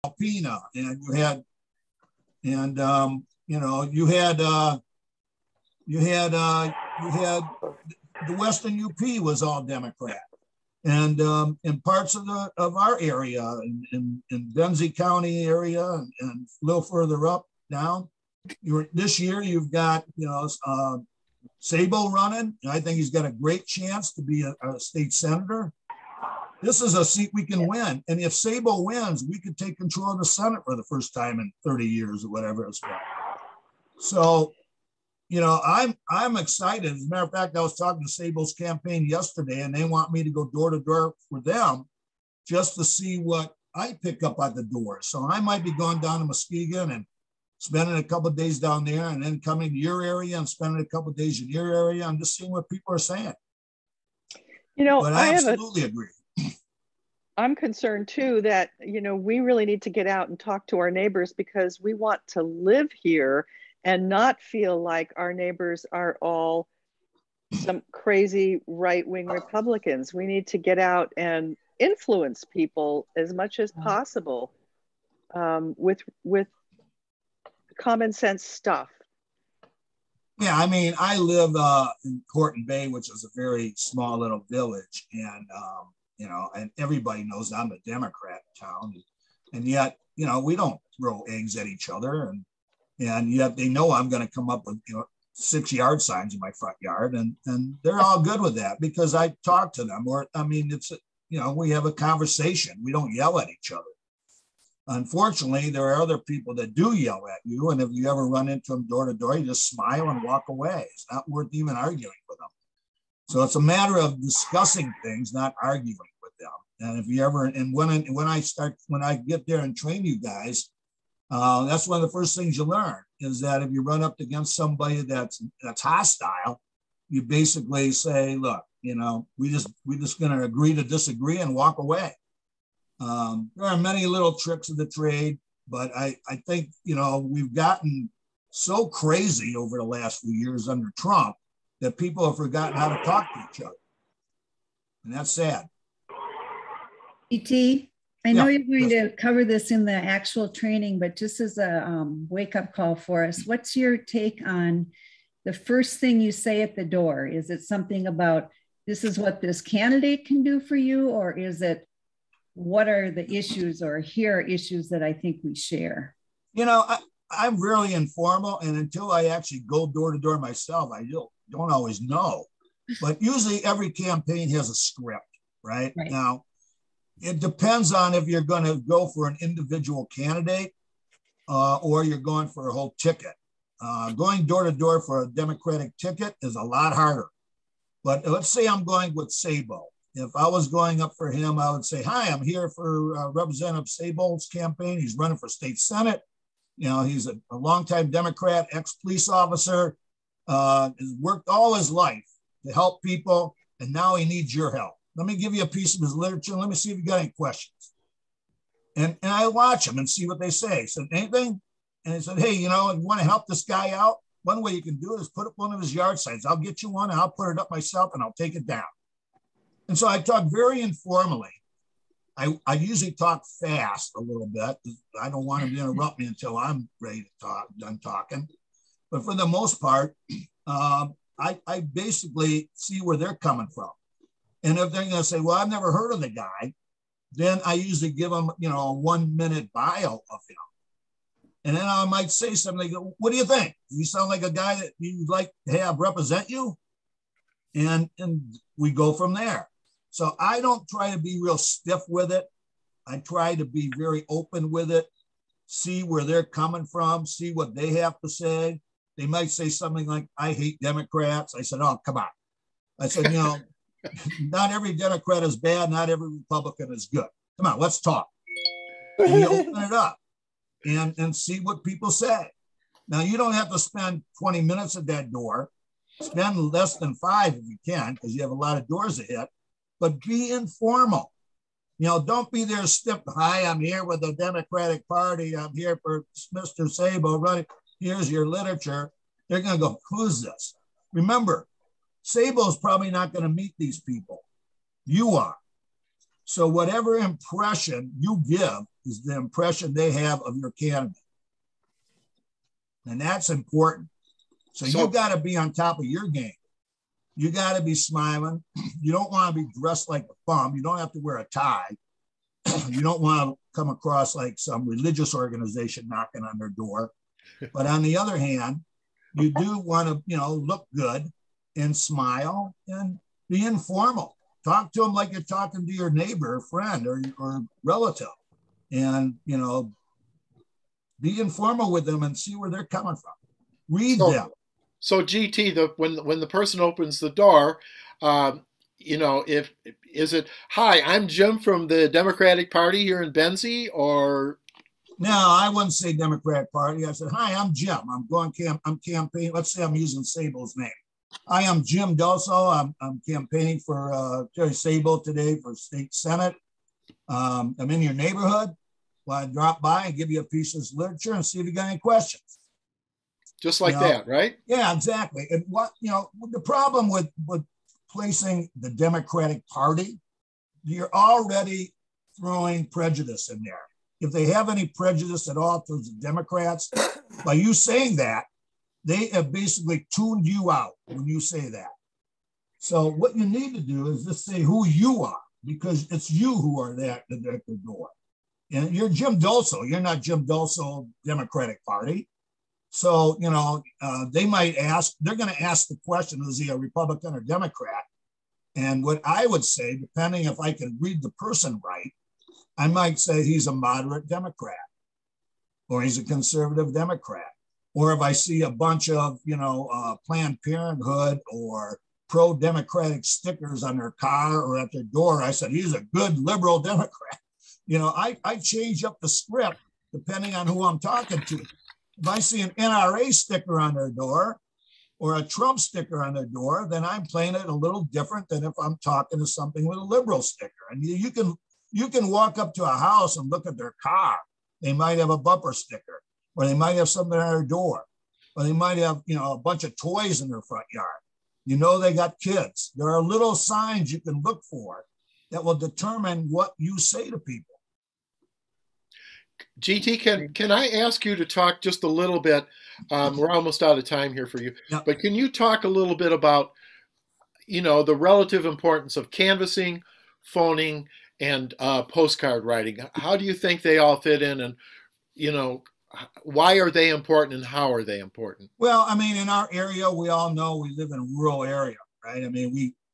Alpena, and you had, and you know, you had the Western UP was all Democrat, and in parts of our area, in Benzie County area, and a little further up down, this year you've got, you know, Sabo running, and I think he's got a great chance to be a state senator. This is a seat we can win, and if Sabo wins, we could take control of the Senate for the first time in 30 years or whatever it's been. So, you know, I'm excited. As a matter of fact, I was talking to Sabo's campaign yesterday, and they want me to go door to door for them just to see what I pick up at the door. So I might be going down to Muskegon and spending a couple of days down there, and then coming to your area and spending a couple of days in your area. I'm just seeing what people are saying. You know, but I absolutely agree. I'm concerned too that, you know, we really need to get out and talk to our neighbors, because we want to live here and not feel like our neighbors are all some crazy right-wing Republicans. We need to get out and influence people as much as possible with common sense stuff. Yeah, I mean, I live in Corton Bay, which is a very small little village, and you know, and everybody knows I'm a Democrat in town, and yet, you know, we don't throw eggs at each other, and yet they know I'm going to come up with, you know, 6 yard signs in my front yard, and they're all good with that because I talk to them, or I mean, it's, you know, we have a conversation. We don't yell at each other. Unfortunately, there are other people that do yell at you, and if you ever run into them door to door, you just smile and walk away. It's not worth even arguing with them. So it's a matter of discussing things, not arguing with them. And if you ever, and when I get there and train you guys, that's one of the first things you learn is that if you run up against somebody that's hostile, you basically say, look, you know, we're just going to agree to disagree and walk away. There are many little tricks of the trade, but I think, you know, we've gotten so crazy over the last few years under Trump that people have forgotten how to talk to each other. And that's sad. E.T., I know you're going to cover this in the actual training, but just as a wake-up call for us, what's your take on the first thing you say at the door? Is it something about this is what this candidate can do for you, or is it what are the issues, or here are issues that I think we share? You know, I'm really informal, and until I actually go door to door myself, I don't always know. But usually every campaign has a script, right? Now, it depends on if you're going to go for an individual candidate or you're going for a whole ticket. Going door to door for a Democratic ticket is a lot harder. But let's say I'm going with Sabo. If I was going up for him, I would say, hi, I'm here for Representative Sabo's campaign. He's running for state Senate. You know, he's a longtime Democrat, ex-police officer, has worked all his life to help people, and now he needs your help. Let me give you a piece of his literature. Let me see if you got any questions. And I watch him and see what they say. He said, anything? And he said, hey, you know, if you want to help this guy out, one way you can do it is put up one of his yard signs. I'll get you one, and I'll put it up myself, and I'll take it down. And so I talk very informally. I usually talk fast a little bit. I don't want him to interrupt me until I'm ready to talk, done talking. But for the most part, I basically see where they're coming from. And if they're going to say, well, I've never heard of the guy, then I usually give them, you know, a 1 minute bio of him. And then I might say something like, what do you think? Do you sound like a guy that you'd like to have represent you? And we go from there. So I don't try to be real stiff with it. I try to be very open with it, see where they're coming from, see what they have to say. They might say something like, I hate Democrats. I said, oh, come on. I said, you know, not every Democrat is bad. Not every Republican is good. Come on, let's talk. And you open it up and see what people say. Now, you don't have to spend 20 minutes at that door. Spend less than 5 if you can, because you have a lot of doors to hit. But be informal. You know, don't be there stiff. Hi, I'm here with the Democratic Party. I'm here for Mr. Sabo running. Here's your literature. They're going to go, who's this? Remember, Sabo's probably not going to meet these people. You are. So whatever impression you give is the impression they have of your candidate. And that's important. So you got to be on top of your game. You got to be smiling. You don't want to be dressed like a bum. You don't have to wear a tie. You don't want to come across like some religious organization knocking on their door. But on the other hand, you do want to, look good and smile and be informal. Talk to them like you're talking to your neighbor, friend, or relative. And, be informal with them and see where they're coming from. Read them. So GT, when the person opens the door, is it, hi, I'm Jim from the Democratic Party here in Benzie, or? No, I wouldn't say Democratic Party. I said, hi, I'm Jim. I'm campaigning. Let's say I'm using Sable's name. Hi, I'm Jim Delso. I'm campaigning for Jerry Sable today for state Senate. I'm in your neighborhood. Well, I drop by and give you a piece of this literature and see if you got any questions. Just like that, right? Yeah, exactly. And the problem with placing the Democratic Party, you're already throwing prejudice in there. If they have any prejudice at all towards the Democrats, by you saying that, they have basically tuned you out when you say that. So what you need to do is just say who you are, because it's you who are there at the door. And you're Jim Dolso. You're not Jim Dolso, Democratic Party. So, they might ask, they're going to ask the question, is he a Republican or Democrat? And what I would say, depending if I can read the person right, I might say he's a moderate Democrat, or he's a conservative Democrat. Or if I see a bunch of, Planned Parenthood or pro-democratic stickers on their car or at their door, I said, he's a good liberal Democrat. I change up the script depending on who I'm talking to. If I see an NRA sticker on their door or a Trump sticker on their door, then I'm playing it a little different than if I'm talking to something with a liberal sticker. And you can walk up to a house and look at their car. They might have a bumper sticker, or they might have something on their door, or they might have, a bunch of toys in their front yard. They got kids. There are little signs you can look for that will determine what you say to people. GT, can I ask you to talk just a little bit? We're almost out of time here for you, but can you talk a little bit about, the relative importance of canvassing, phoning, and postcard writing? How do you think they all fit in, and why are they important, and how are they important? Well, in our area, we all know we live in a rural area, right?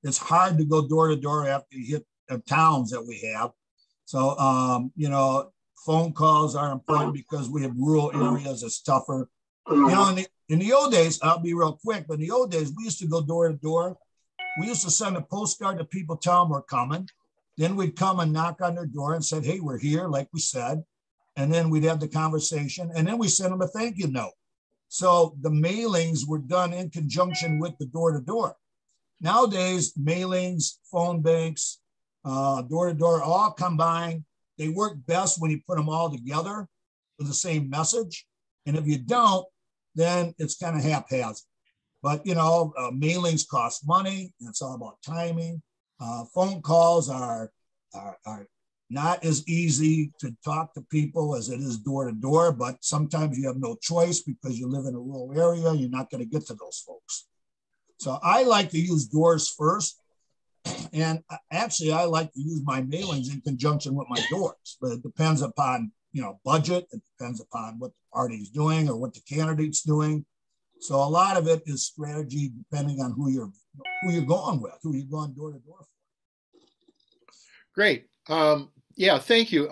It's hard to go door to door after you hit the towns that we have. So, phone calls are important because we have rural areas. It's tougher. In the old days, I'll be real quick, but in the old days, we used to go door to door. We used to send a postcard to people, tell them we're coming. Then we'd come and knock on their door and said, hey, we're here, like we said. And then we'd have the conversation. And then we sent them a thank you note. So the mailings were done in conjunction with the door to door. Nowadays, mailings, phone banks, door to door, all combined. They work best when you put them all together with the same message. And if you don't, then it's kind of haphazard. But, mailings cost money, and it's all about timing. Phone calls are not as easy to talk to people as it is door to door, but sometimes you have no choice because you live in a rural area, you're not going to get to those folks. So I like to use doors first. And actually, I like to use my mailings in conjunction with my doors, but it depends upon, budget. It depends upon what the party is doing or what the candidate's doing. So a lot of it is strategy depending on who you're going with, who you're going door to door for. Great. Yeah, thank you.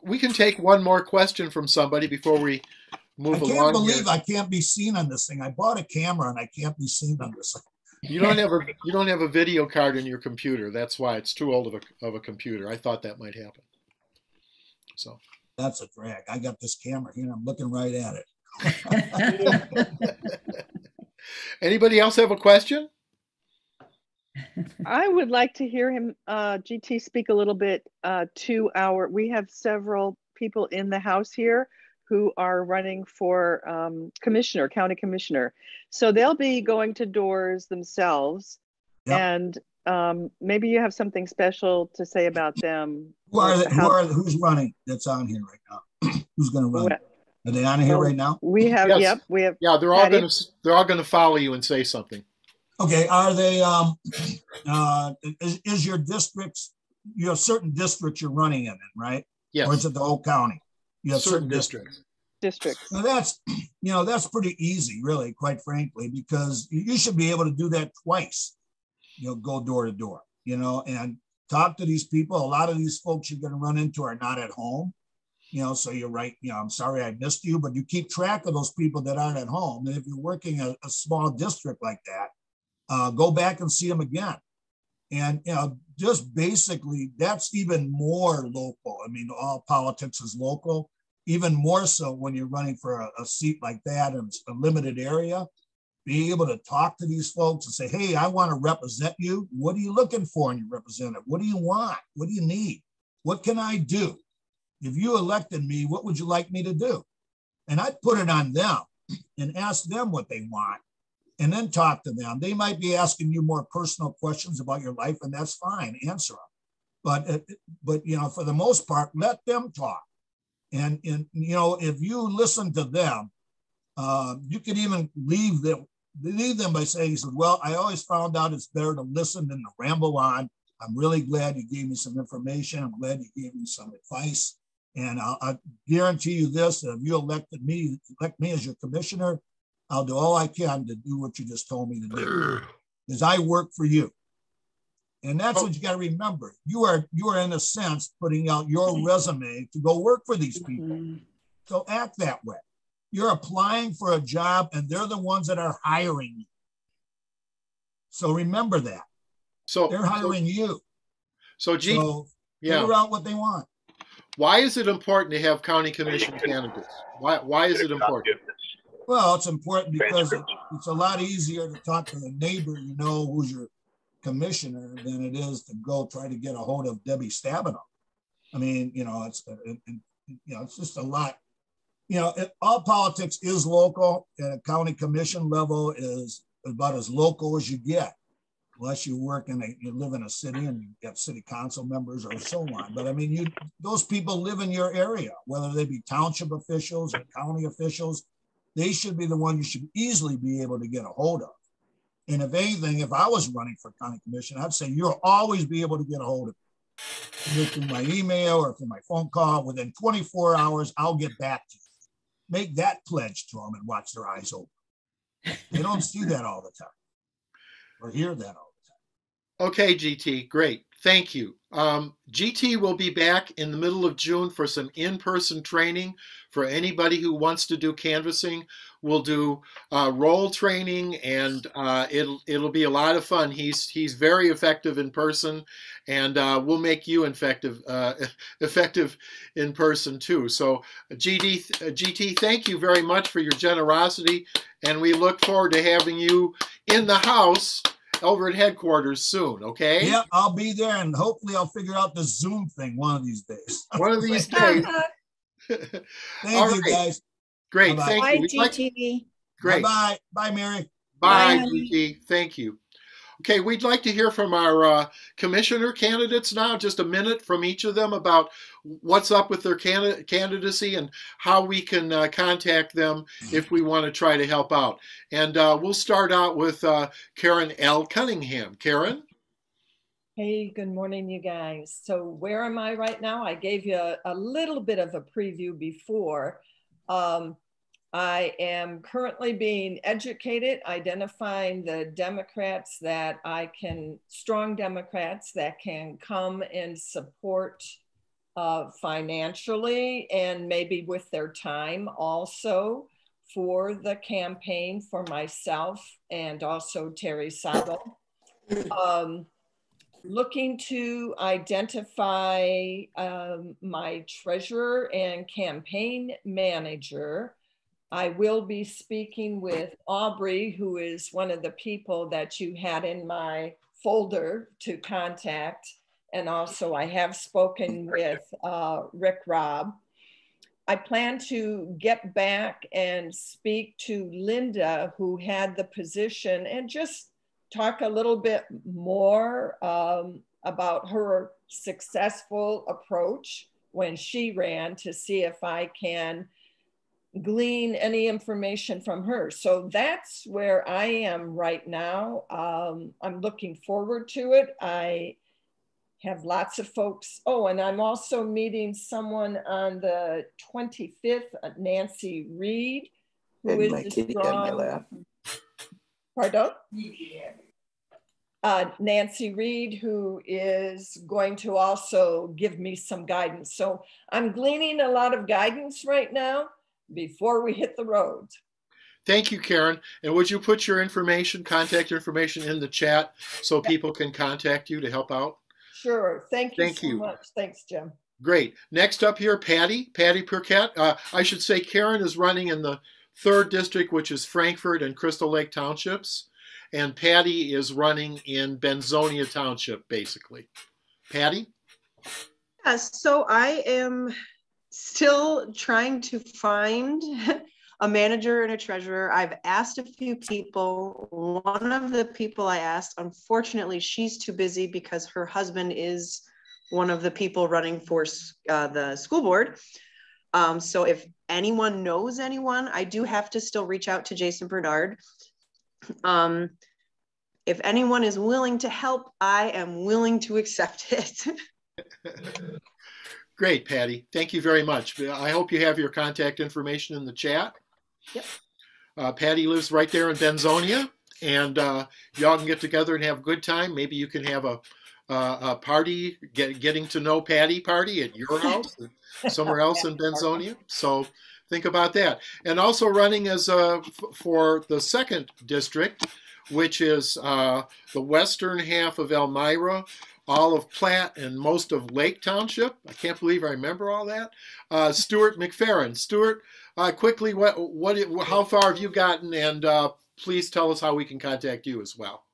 We can take one more question from somebody before we move along. I can't believe I can't be seen on this thing. I bought a camera and I can't be seen on this thing. You don't have a video card in your computer. That's why it's too old of a computer. I thought that might happen. So that's a drag. I got this camera here. I'm looking right at it. Anybody else have a question? I would like to hear him, GT, speak a little bit we have several people in the house here who are running for county commissioner. So they'll be going to doors themselves. Yep. And maybe you have something special to say about them. Who's running that's on here right now? Who's going to run? Are they on here right now? We have, yes. Yep, we have. Yeah, they're all going to follow you and say something. Okay, are they, is your districts, you have certain districts you're running in, right? Yes. Or is it the whole county? You have certain districts. Now that's pretty easy, really, quite frankly, because you should be able to do that twice. Go door to door, and talk to these people. A lot of these folks you're going to run into are not at home, so you're right. I'm sorry I missed you, but you keep track of those people that aren't at home. And if you're working a small district like that, go back and see them again. And, just basically, that's even more local. I mean, all politics is local. Even more so when you're running for a seat like that in a limited area, be able to talk to these folks and say, hey, I want to represent you. What are you looking for in your representative? What do you want? What do you need? What can I do? If you elected me, what would you like me to do? And I'd put it on them and ask them what they want and then talk to them. They might be asking you more personal questions about your life, and that's fine, answer them. But for the most part, let them talk. And if you listen to them, you can even leave them by saying, he said, well, I always found out it's better to listen than to ramble on. I'm really glad you gave me some information. I'm glad you gave me some advice. And I guarantee you this, if you elect me as your commissioner, I'll do all I can to do what you just told me to do. Because I work for you. And that's what you got to remember. You are in a sense putting out your resume to go work for these people. So act that way. You're applying for a job and they're the ones that are hiring you. So remember that. So they're hiring you. So figure out what they want. Why is it important to have county commission candidates? Why is it important? Well, it's important because it's a lot easier to talk to the neighbor, who's your commissioner, than it is to go try to get a hold of Debbie Stabenow. I mean, it's just a lot. All politics is local, and a county commission level is about as local as you get, unless you live in a city and you get city council members or so on. But I mean, those people live in your area, whether they be township officials or county officials. They should be the one you should easily be able to get a hold of. And if anything, if I was running for county commission, I'd say you'll always be able to get a hold of me. Either through my email or through my phone call. Within 24 hours, I'll get back to you. Make that pledge to them and watch their eyes open. They don't see that all the time or hear that all the time. Okay, GT, great. Thank you. GT will be back in the middle of June for some in-person training for anybody who wants to do canvassing. We'll do role training, and it'll be a lot of fun. He's very effective in person, and we'll make you effective in person too. So GT, thank you very much for your generosity, and we look forward to having you in the house over at headquarters soon, okay? Yeah, I'll be there, and hopefully I'll figure out the Zoom thing one of these days. One of these days. Thank you, guys. Great. Bye-bye. Thank you. Bye, GT. Great. Bye. Bye, Mary. Bye, GT. Thank you. Okay, we'd like to hear from our commissioner candidates now, just a minute from each of them about what's up with their candidacy and how we can contact them if we want to try to help out. And we'll start out with Karen L. Cunningham. Karen? Hey, good morning, you guys. So where am I right now? I gave you a little bit of a preview before. I am currently being educated, identifying the Democrats that strong Democrats that can come and support financially and maybe with their time also for the campaign for myself and also Terry Sabo. Looking to identify my treasurer and campaign manager. I will be speaking with Aubrey, who is one of the people that you had in my folder to contact. And also I have spoken with Rick Robb. I plan to get back and speak to Linda, who had the position, and just talk a little bit more about her successful approach when she ran, to see if I can glean any information from her. So that's where I am right now. I'm looking forward to it. I have lots of folks. Oh, and I'm also meeting someone on the 25th, Nancy Reed, who is a strong, pardon? Nancy Reed, who is going to also give me some guidance. So I'm gleaning a lot of guidance right now before we hit the road. Thank you, Karen. And would you put your information, contact information in the chat so people can contact you to help out? Sure. Thank you so much. Thanks, Jim. Great. Next up here, Patty Perquette. I should say Karen is running in the 3rd district, which is Frankfort and Crystal Lake Townships. And Patty is running in Benzonia Township, basically. Patty? Yes, so I am still trying to find a manager and a treasurer. I've asked a few people. One of the people I asked, unfortunately, she's too busy because her husband is one of the people running for the school board. So if anyone knows anyone, I do have to still reach out to Jason Bernard. If anyone is willing to help, I am willing to accept it. Great, Patty. Thank you very much. I hope you have your contact information in the chat. Yep. Patty lives right there in Benzonia, and y'all can get together and have a good time. Maybe you can have a party, getting to know Patty party at your house or somewhere else in Benzonia. So think about that. And also running as for the 2nd district, which is the western half of Elmira, all of Platte, and most of Lake Township. I can't believe I remember all that. Stuart McFerrin. Stuart, quickly, how far have you gotten? And please tell us how we can contact you as well.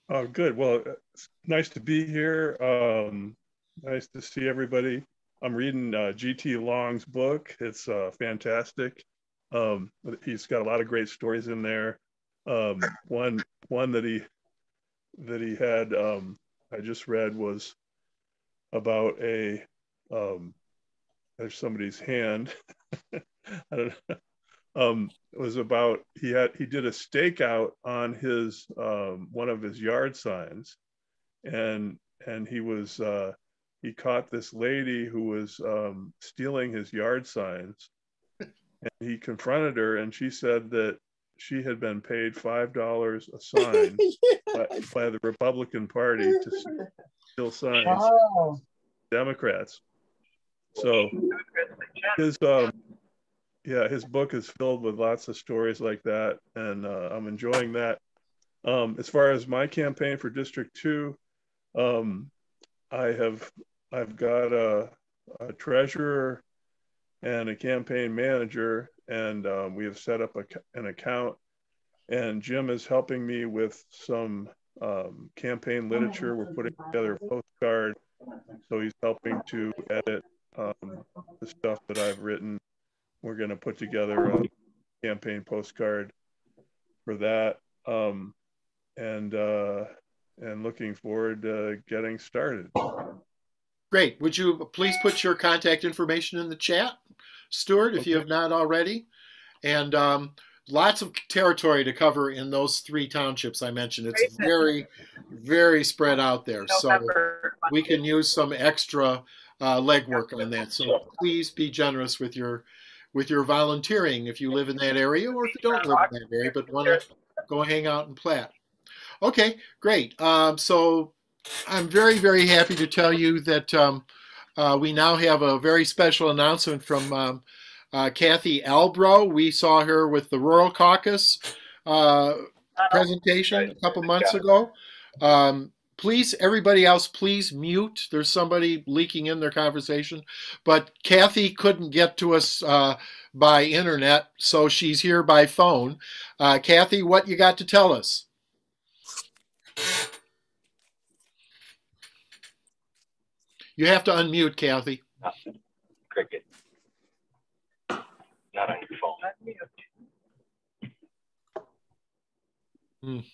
Oh, good. Well, it's nice to be here. Nice to see everybody. I'm reading G.T. Long's book. It's fantastic. He's got a lot of great stories in there. One that he had I just read was about there's somebody's hand. I don't know. It was about he did a stakeout on his one of his yard signs, and he caught this lady who was stealing his yard signs, and he confronted her, and she said that she had been paid $5 a sign by the Republican Party to steal signs. Oh. Democrats. So his book is filled with lots of stories like that, and I'm enjoying that. As far as my campaign for District 2, I've got a treasurer and a campaign manager, and we have set up an account, and Jim is helping me with some campaign literature. We're putting together a postcard, so he's helping to edit the stuff that I've written. We're going to put together a campaign postcard for that, and looking forward to getting started. Great. Would you please put your contact information in the chat, Stuart, if you have not already? And lots of territory to cover in those 3 townships I mentioned. It's very, very spread out there. So we can use some extra legwork on that. So please be generous with your volunteering if you live in that area, or if you don't live in that area but want to go hang out in Platte. Okay, great. So I'm very, very happy to tell you that we now have a very special announcement from Kathy Albro. We saw her with the Rural Caucus presentation a couple months ago. Please, everybody else, please mute. There's somebody leaking in their conversation. But Kathy couldn't get to us by internet, so she's here by phone. Kathy, what you got to tell us? You have to unmute, Kathy. Cricket. Not on your phone.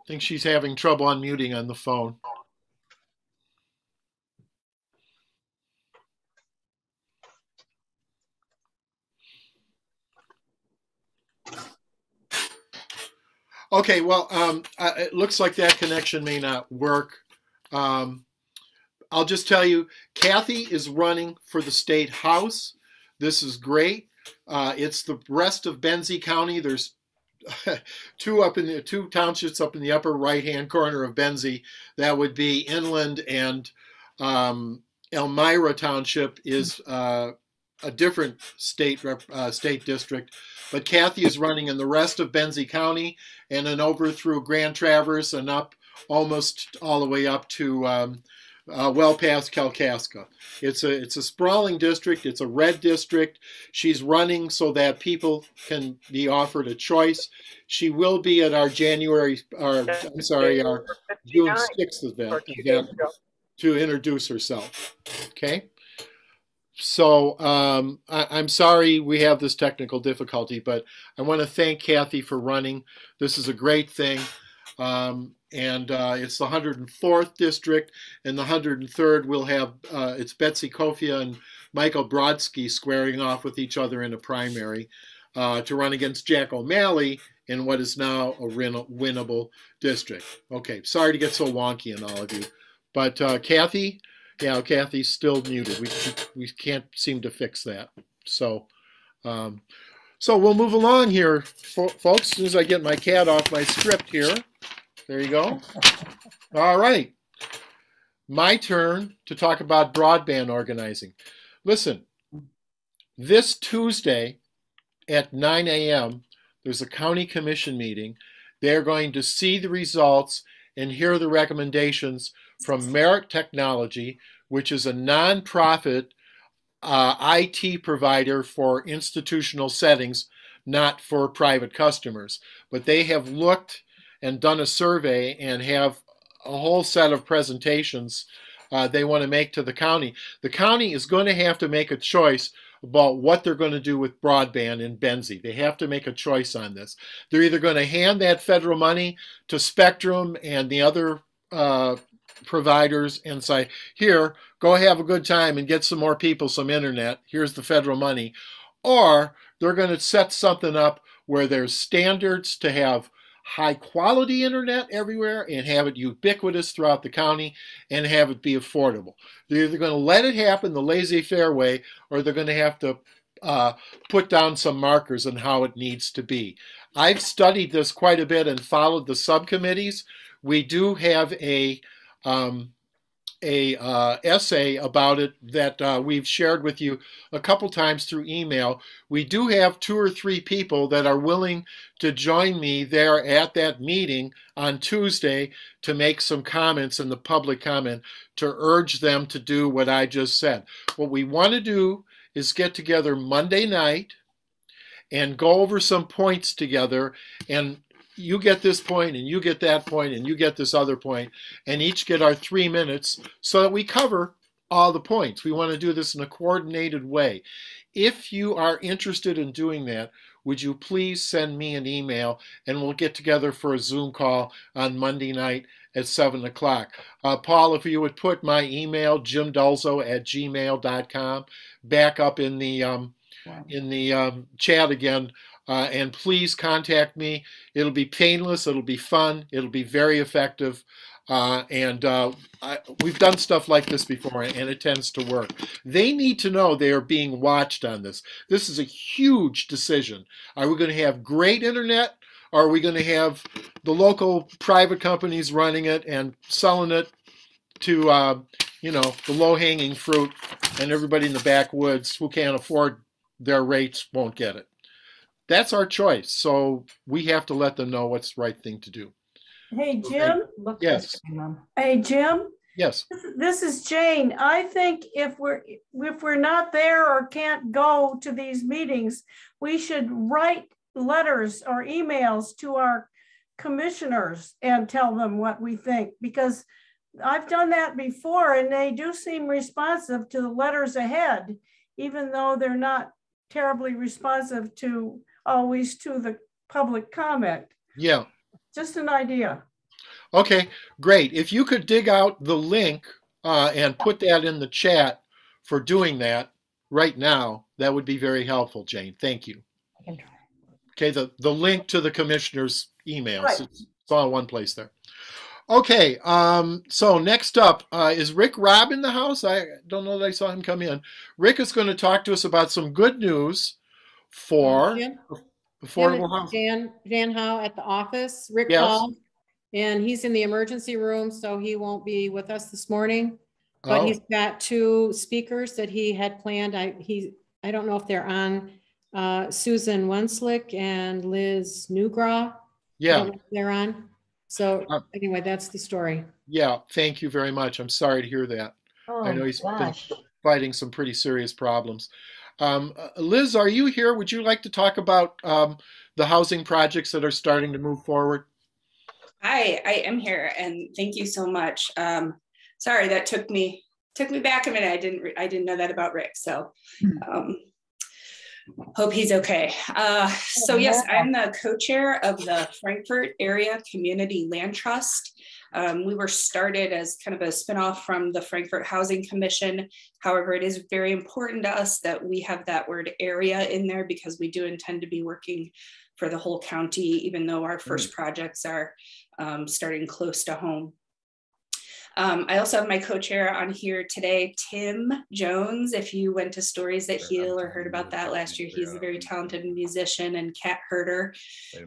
think she's having trouble unmuting on the phone. Okay, well, it looks like that connection may not work. I'll just tell you, Kathy is running for the state house. This is great. It's the rest of Benzie County. There's two townships up in the upper right-hand corner of Benzie. That would be Inland, and Elmira Township is a different state district. But Kathy is running in the rest of Benzie County, and then over through Grand Traverse and up almost all the way up to well past Kalkaska. It's a sprawling district. It's a red district. She's running so that people can be offered a choice. She will be at our our June 6th event to introduce herself. Okay. So I'm sorry we have this technical difficulty, but I want to thank Kathy for running. This is a great thing. And it's the 104th district, and the 103rd will have, it's Betsy Kofia and Michael Brodsky squaring off with each other in a primary to run against Jack O'Malley in what is now a winnable district. Okay, sorry to get so wonky in all of you. But Kathy, yeah, Kathy's still muted. We can't seem to fix that. So, so we'll move along here, folks, as soon as I get my cat off my script here. There you go. All right. My turn to talk about broadband organizing. Listen, this Tuesday at 9 a.m., there's a county commission meeting. They're going to see the results and hear the recommendations from Merit Technology, which is a nonprofit IT provider for institutional settings, not for private customers. But they have looked and done a survey and have a whole set of presentations they want to make to the county. The county is going to have to make a choice about what they're going to do with broadband in Benzie. They have to make a choice on this. They're either going to hand that federal money to Spectrum and the other providers and say, here, go have a good time and get some more people some internet. Here's the federal money. Or they're going to set something up where there's standards to have high quality internet everywhere and have it ubiquitous throughout the county and have it be affordable. They're either going to let it happen the laissez-faire way, or they're going to have to put down some markers on how it needs to be. I've studied this quite a bit and followed the subcommittees. We do have a essay about it that we've shared with you a couple times through email. We do have 2 or 3 people that are willing to join me there at that meeting on Tuesday to make some comments in the public comment to urge them to do what I just said. What we want to do is get together Monday night and go over some points together, and you get this point, and you get that point, and you get this other point, and each get our 3 minutes so that we cover all the points. We want to do this in a coordinated way. If you are interested in doing that, would you please send me an email, and we'll get together for a Zoom call on Monday night at 7 o'clock. Paul, if you would put my email, jimdulzo@gmail.com, back up in the chat again. And please contact me. It'll be painless. It'll be fun. It'll be very effective. We've done stuff like this before, and it tends to work. They need to know they are being watched on this. This is a huge decision. Are we going to have great internet, or are we going to have the local private companies running it and selling it to, the low-hanging fruit, and everybody in the backwoods who can't afford their rates won't get it? That's our choice. So we have to let them know what's the right thing to do. Hey, Jim. Yes. Hey, Jim. Yes. This is Jane. I think if we're not there or can't go to these meetings, we should write letters or emails to our commissioners and tell them what we think, because I've done that before and they do seem responsive to the letters ahead, even though they're not terribly responsive to always to the public comment. Yeah. Just an idea. Okay, great. If you could dig out the link and put that in the chat for doing that right now, that would be very helpful, Jane. Thank you. I can try. Okay, the link to the commissioner's emails. Right. It's all in one place there. Okay, so next up, is Rick Robb in the house? I don't know that I saw him come in. Rick is going to talk to us about some good news for affordable housing. Jan Howe at the office. Rick Yes. called, and he's in the emergency room, so he won't be with us this morning. But he's got 2 speakers that he had planned. I don't know if they're on. Susan Wenslick and Liz Newgraw. Yeah, they're on. So anyway, that's the story. Yeah, thank you very much. I'm sorry to hear that. Oh, I know he's gosh. been fighting some pretty serious problems. Liz, are you here? Would you like to talk about the housing projects that are starting to move forward? Hi, I am here, and thank you so much. Sorry, that took me back a minute. I didn't know that about Rick, so hope he's okay. So yes, I'm the co-chair of the Frankfurt Area Community Land Trust. We were started as kind of a spinoff from the Frankfurt Housing Commission. However, it is very important to us that we have that word area in there because we do intend to be working for the whole county, even though our first projects are starting close to home. I also have my co-chair on here today, Tim Jones. If you went to Stories That Heal or heard about that last year, he's a very talented musician and cat herder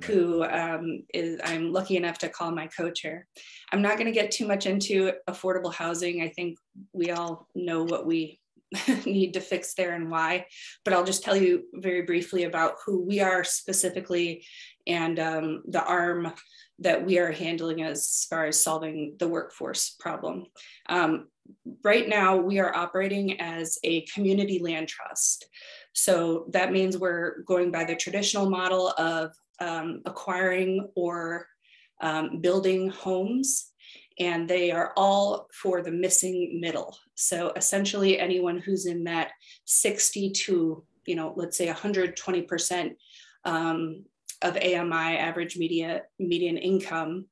who I'm lucky enough to call my co-chair. I'm not going to get too much into affordable housing. I think we all know what we need to fix there and why, but I'll just tell you very briefly about who we are specifically and the arm that we are handling as far as solving the workforce problem. Right now, we are operating as a community land trust. So that means we're going by the traditional model of acquiring or building homes, and they are all for the missing middle. So essentially anyone who's in that 60 to, let's say 120% of AMI, average median income.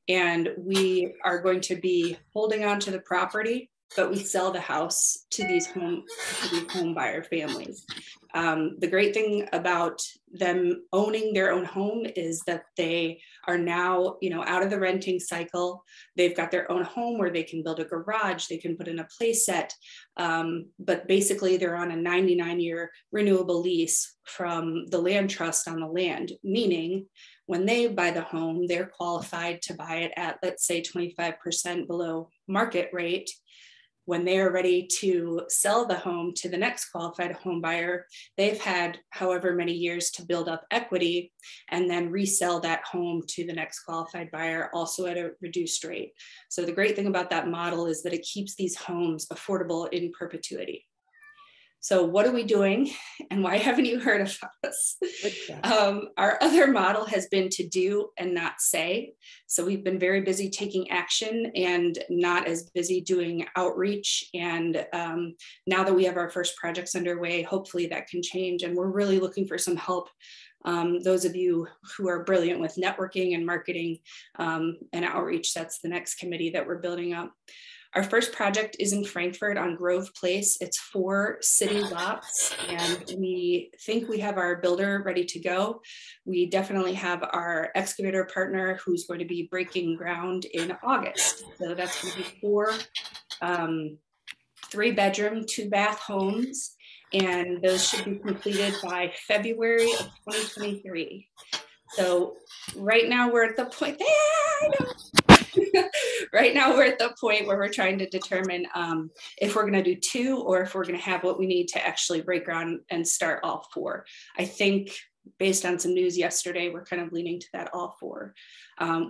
And we are going to be holding on to the property, but we sell the house to these home buyer families. The great thing about them owning their own home is that they are now, out of the renting cycle. They've got their own home where they can build a garage, they can put in a play set, but basically they're on a 99-year renewable lease from the land trust on the land, meaning when they buy the home, they're qualified to buy it at, let's say, 25% below market rate. When they are ready to sell the home to the next qualified home buyer, they've had however many years to build up equity and then resell that home to the next qualified buyer, also at a reduced rate. So the great thing about that model is that it keeps these homes affordable in perpetuity. So what are we doing and why haven't you heard of us? Our other model has been to do and not say. So we've been very busy taking action and not as busy doing outreach. And now that we have our first projects underway, hopefully that can change. And we're really looking for some help. Those of you who are brilliant with networking and marketing and outreach, that's the next committee that we're building up. Our first project is in Frankfurt on Grove Place. It's 4 city lots, and we think we have our builder ready to go. We definitely have our excavator partner who's going to be breaking ground in August. So that's going to be 4 3-bedroom, 2-bath homes, and those should be completed by February of 2023. So right now we're at the point, right now we're at the point where we're trying to determine if we're going to do 2 or if we're going to have what we need to actually break ground and start all 4. I think based on some news yesterday, we're kind of leaning to that all 4.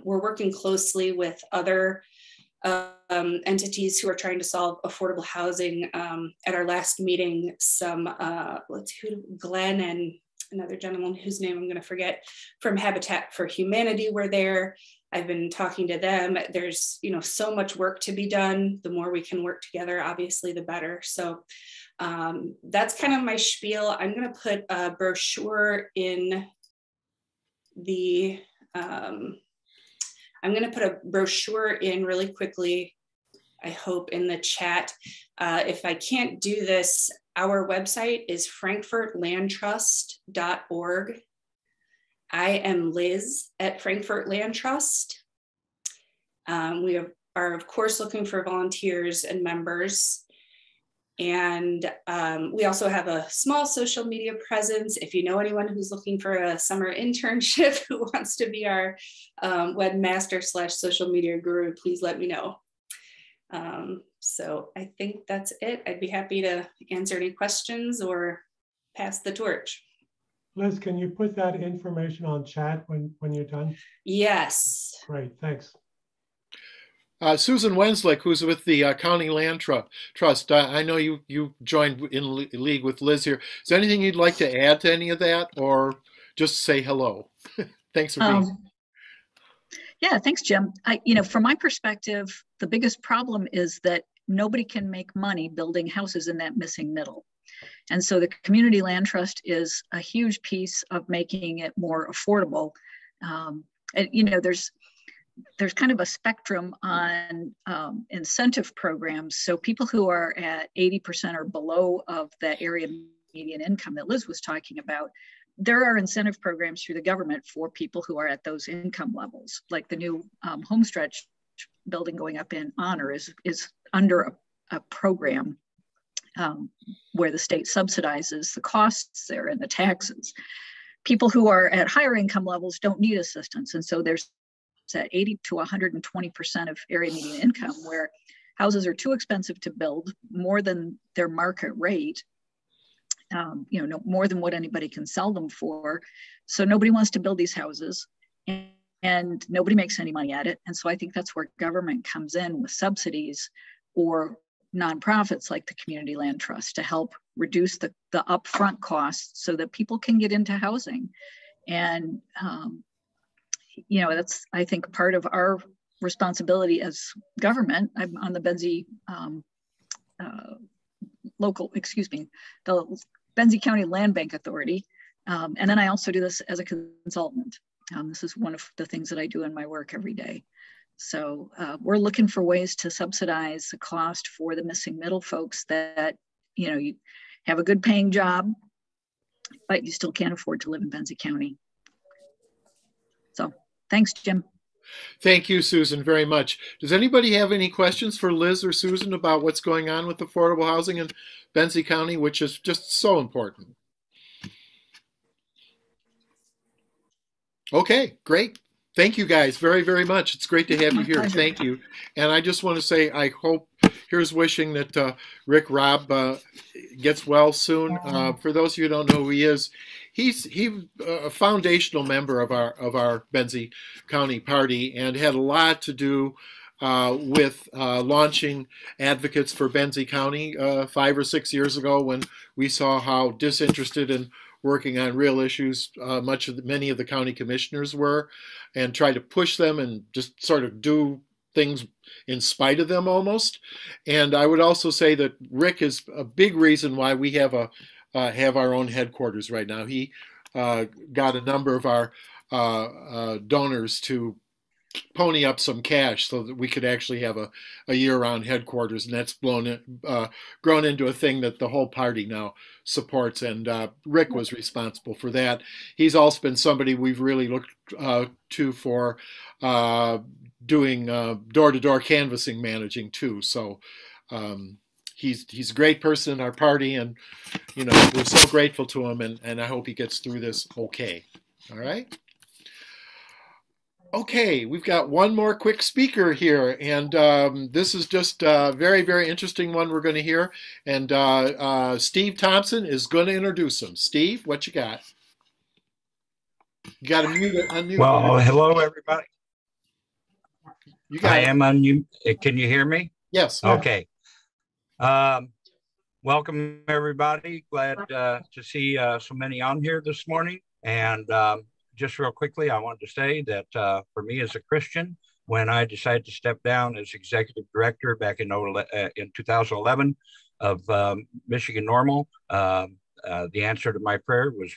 We're working closely with other entities who are trying to solve affordable housing. At our last meeting, Glenn and another gentleman whose name I'm going to forget from Habitat for Humanity were there. I've been talking to them. There's, so much work to be done. The more we can work together, obviously, the better. So that's kind of my spiel. I'm going to put a brochure in the, I'm I'm going to put a brochure in really quickly, I hope, in the chat. If I can't do this, our website is frankfurtlandtrust.org. I am Liz at Frankfurt Land Trust. We are, of course, looking for volunteers and members. And we also have a small social media presence. If you know anyone who's looking for a summer internship who wants to be our webmaster / social media guru, please let me know. So I think that's it. I'd be happy to answer any questions or pass the torch. Liz, can you put that information on chat when you're done? Yes. Great, thanks. Susan Wenslick, who's with the County Land Trust. I know you joined in league with Liz here. Is there anything you'd like to add to any of that, or just say hello? Thanks for being here. Yeah, thanks, Jim. From my perspective, the biggest problem is that nobody can make money building houses in that missing middle. And so the Community Land Trust is a huge piece of making it more affordable. There's kind of a spectrum on incentive programs. So people who are at 80% or below of that area median income that Liz was talking about, there are incentive programs through the government for people who are at those income levels. Like the new homestretch building going up in Honor is under a program where the state subsidizes the costs there and the taxes. People who are at higher income levels don't need assistance. And so there's at 80 to 120% of area median income where houses are too expensive to build, more than their market rate, no more than what anybody can sell them for. So nobody wants to build these houses and nobody makes any money at it. And so I think that's where government comes in with subsidies or nonprofits like the Community Land Trust to help reduce the upfront costs so that people can get into housing. And that's, I think, part of our responsibility as government. I'm on the Benzie the Benzie County Land Bank Authority. And then I also do this as a consultant. This is one of the things that I do in my work every day. So we're looking for ways to subsidize the cost for the missing middle folks that, you have a good paying job, but you still can't afford to live in Benzie County. So thanks, Jim. Thank you, Susan, very much. Does anybody have any questions for Liz or Susan about what's going on with affordable housing in Benzie County, which is just so important? Okay, great. Thank you guys very, very much. It's great to have you here. Thank you. And I just want to say, I hope, here's wishing that Rick Robb gets well soon. For those of you who don't know who he is, he's a foundational member of our Benzie County party and had a lot to do with launching Advocates for Benzie County 5 or 6 years ago, when we saw how disinterested and working on real issues many of the county commissioners were, and try to push them and just sort of do things in spite of them almost. And I would also say that Rick is a big reason why we have our own headquarters right now. He got a number of our donors to pony up some cash so that we could actually have a year-round headquarters, and that's grown into a thing that the whole party now supports, and Rick was responsible for that. He's also been somebody we've really looked to for doing door-to-door canvassing managing too. So he's a great person in our party, and we're so grateful to him, and I hope he gets through this okay. All right. Okay, we've got one more quick speaker here, and this is just a very, very interesting one we're going to hear. And Steve Thompson is going to introduce him. Steve, what you got? You got to unmute. Well, hello, everybody. I am unmute. Can you hear me? Yes. Okay. Welcome, everybody. Glad to see so many on here this morning. And just real quickly, I wanted to say that for me as a Christian, when I decided to step down as executive director back in 2011 of Michigan Normal, the answer to my prayer was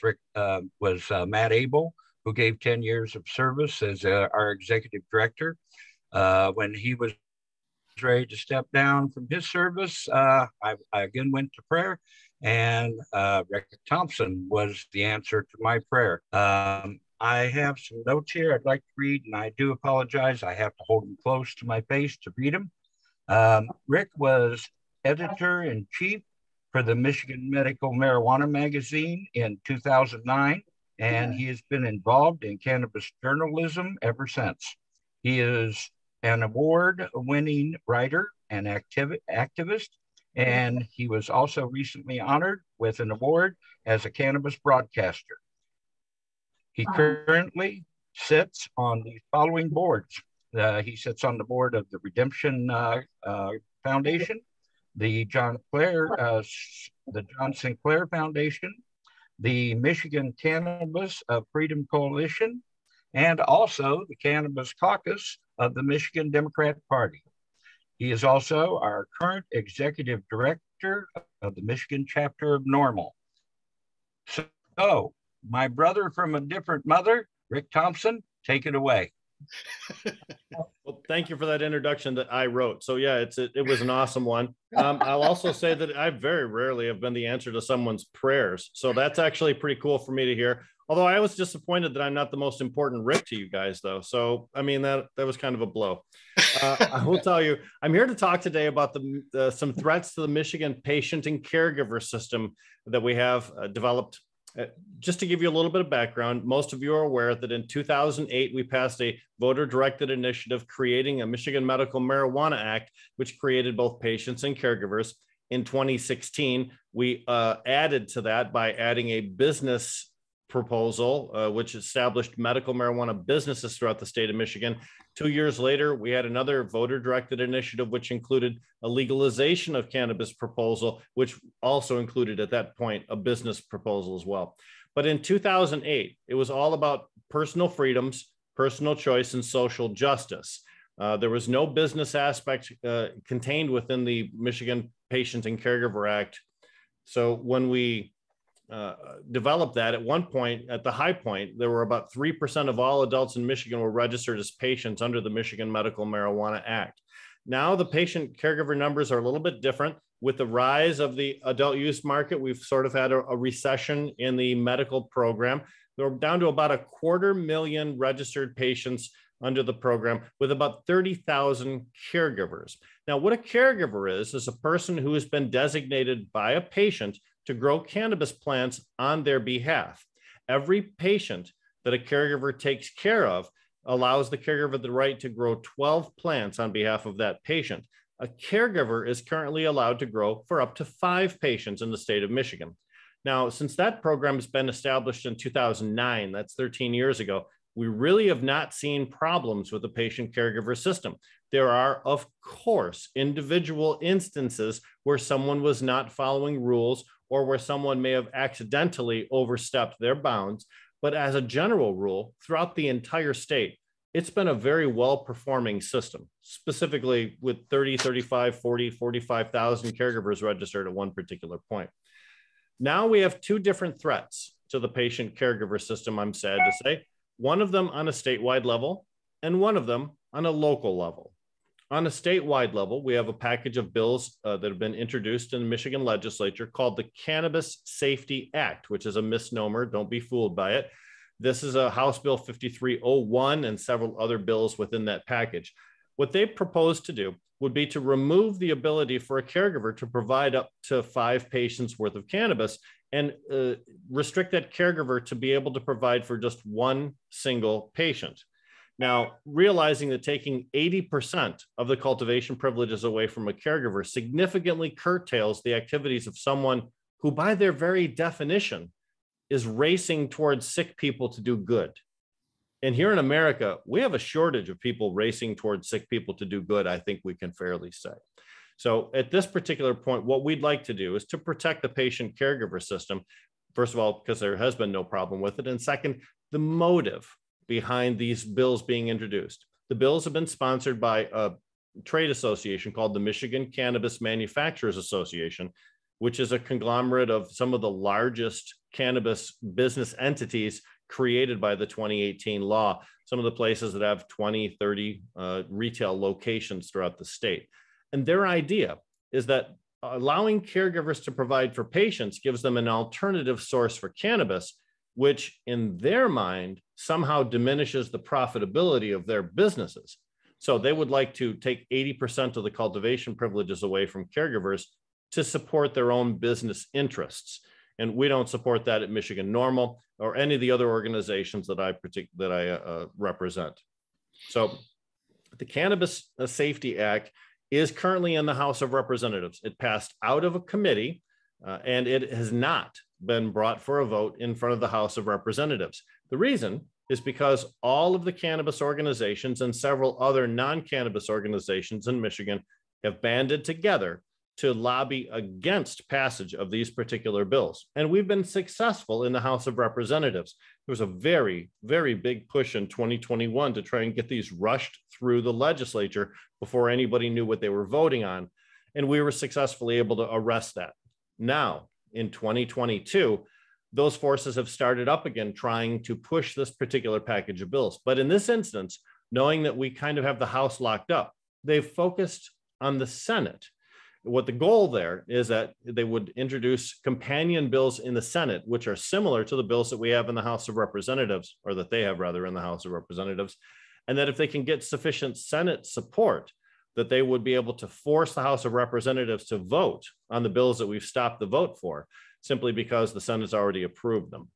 Matt Abel, who gave 10 years of service as our executive director. When he was ready to step down from his service, I again went to prayer, and Rick Thompson was the answer to my prayer. I have some notes here I'd like to read, and I do apologize. I have to hold them close to my face to read them. Rick was editor-in-chief for the Michigan Medical Marijuana Magazine in 2009, and he has been involved in cannabis journalism ever since. He is an award-winning writer and activist, and he was also recently honored with an award as a cannabis broadcaster. He currently sits on the following boards. He sits on the board of the Redemption Foundation, the John Sinclair Foundation, the Michigan Cannabis Freedom Coalition, and also the Cannabis Caucus of the Michigan Democrat Party. He is also our current executive director of the Michigan chapter of NORML. So, my brother from a different mother, Rick Thompson, take it away. Well, thank you for that introduction that I wrote. So yeah, it was an awesome one. I'll also say that I very rarely have been the answer to someone's prayers. So that's actually pretty cool for me to hear. Although I was disappointed that I'm not the most important Rick to you guys though. So, I mean, that was kind of a blow. I will tell you, I'm here to talk today about some threats to the Michigan patient and caregiver system that we have developed. Just to give you a little bit of background, most of you are aware that in 2008, we passed a voter-directed initiative creating a Michigan Medical Marijuana Act, which created both patients and caregivers. In 2016, we added to that by adding a business proposal, which established medical marijuana businesses throughout the state of Michigan. 2 years later, we had another voter-directed initiative, which included a legalization of cannabis proposal, which also included at that point a business proposal as well. But in 2008, it was all about personal freedoms, personal choice, and social justice. There was no business aspect contained within the Michigan Patient and Caregiver Act. So when we developed that, at one point, at the high point, there were about 3% of all adults in Michigan were registered as patients under the Michigan Medical Marijuana Act. Now the patient caregiver numbers are a little bit different. With the rise of the adult use market, we've sort of had a recession in the medical program. We're down to about 250,000 registered patients under the program with about 30,000 caregivers. Now, what a caregiver is a person who has been designated by a patient to grow cannabis plants on their behalf. Every patient that a caregiver takes care of allows the caregiver the right to grow 12 plants on behalf of that patient. A caregiver is currently allowed to grow for up to 5 patients in the state of Michigan. Now, since that program has been established in 2009, that's 13 years ago, we really have not seen problems with the patient caregiver system. There are, of course, individual instances where someone was not following rules or where someone may have accidentally overstepped their bounds. But as a general rule, throughout the entire state, it's been a very well-performing system, specifically with 30, 35, 40, 45,000 caregivers registered at one particular point. Now we have 2 different threats to the patient caregiver system, I'm sad to say, one of them on a statewide level and one of them on a local level. On a statewide level, we have a package of bills that have been introduced in the Michigan legislature called the Cannabis Safety Act, which is a misnomer. Don't be fooled by it. This is a House Bill 5301 and several other bills within that package. What they propose to do would be to remove the ability for a caregiver to provide up to 5 patients worth of cannabis and restrict that caregiver to be able to provide for just one single patient. Now, realizing that taking 80% of the cultivation privileges away from a caregiver significantly curtails the activities of someone who, by their very definition, is racing towards sick people to do good. And here in America, we have a shortage of people racing towards sick people to do good, I think we can fairly say. So at this particular point, what we'd like to do is to protect the patient caregiver system, first of all, because there has been no problem with it. And second, the motive behind these bills being introduced. The bills have been sponsored by a trade association called the Michigan Cannabis Manufacturers Association, which is a conglomerate of some of the largest cannabis business entities created by the 2018 law, some of the places that have 20, 30 retail locations throughout the state. And their idea is that allowing caregivers to provide for patients gives them an alternative source for cannabis, which in their mind somehow diminishes the profitability of their businesses. So they would like to take 80% of the cultivation privileges away from caregivers to support their own business interests. And we don't support that at Michigan Normal or any of the other organizations that I represent. So the Cannabis Safety Act is currently in the House of Representatives. It passed out of a committee and it has not been brought for a vote in front of the House of Representatives. The reason is because all of the cannabis organizations and several other non-cannabis organizations in Michigan have banded together to lobby against passage of these particular bills. And we've been successful in the House of Representatives. There was a very, very big push in 2021 to try and get these rushed through the legislature before anybody knew what they were voting on. And we were successfully able to arrest that. Now, in 2022, those forces have started up again, trying to push this particular package of bills. But in this instance, knowing that we kind of have the House locked up, they've focused on the Senate. What the goal there is that they would introduce companion bills in the Senate, which are similar to the bills that we have in the House of Representatives, or that they have rather in the House of Representatives, and that if they can get sufficient Senate support, that they would be able to force the House of Representatives to vote on the bills that we've stopped the vote for, simply because the Senate's already approved them.